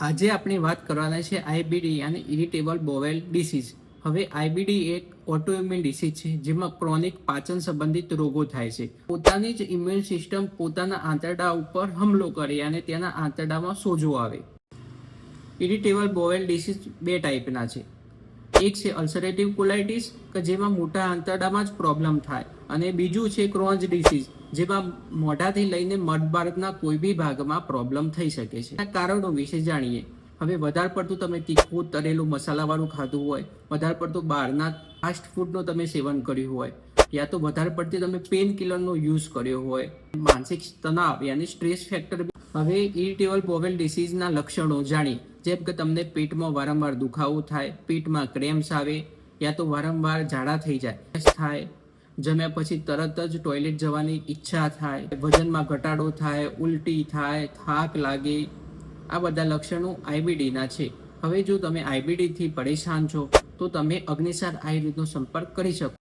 આજે આપણે વાત કરવાના છે આઈબીડી અને ઇરિટેબલ બોવેલ ડિસીઝ. હવે આઈબીડી એક ઓટોઇમ્યુન ડિસીઝ છે જેમાં ક્રોનિક પાચન સંબંધિત રોગો થાય છે. પોતાની જ ઇમ્યુન સિસ્ટમ પોતાના આંતરડા ઉપર હુમલો કરે અને તેના આંતરડામાં સોજો આવે. ઇરિટેબલ બોવેલ ડિસીઝ બે ટાઈપના છે. એક છે અલ્સરેટિવ કોલાઇટિસ કે જેમાં મોટા આંતરડામાં જ પ્રોબ્લેમ થાય, અને બીજું છે ક્રોન્સ ડિસીઝ જેમાં મોઢાથી લઈને મધમાર્ગના કોઈ બી ભાગમાં પ્રોબ્લેમ થઈ શકે છે. આ કારણો વિશે જાણીએ. હવે વધારે પડતું તમે તીખું તળેલું મસાલાવાળું ખાધું હોય, વધારે પડતું બહારના ફાસ્ટ ફૂડનું તમે સેવન કર્યું હોય, યા તો વધારે પડતી તમે પેન કિલરનો યુઝ કર્યો હોય, માનસિક તણાવ યાની સ્ટ્રેસ ફેક્ટર. હવે ઇરિટેબલ બોવેલ ડિસીઝના લક્ષણો જાણીએ. જેમ કે તમને પેટમાં વારંવાર દુખાવો થાય, પેટમાં ક્રેમ્સ આવે, યા તો વારંવાર ઝાડા થઈ જાય થાય, જમ્યા પછી તરત જ ટોયલેટ જવાની ઈચ્છા થાય, વજનમાં ઘટાડો થાય, ઉલટી થાય, થાક લાગે. આ બધા લક્ષણો આઈબીડીના છે. હવે જો તમે આઈબીડીથી પરેશાન છો તો તમે અગ્નિસાર આયુર્વેદનો સંપર્ક કરી શકો.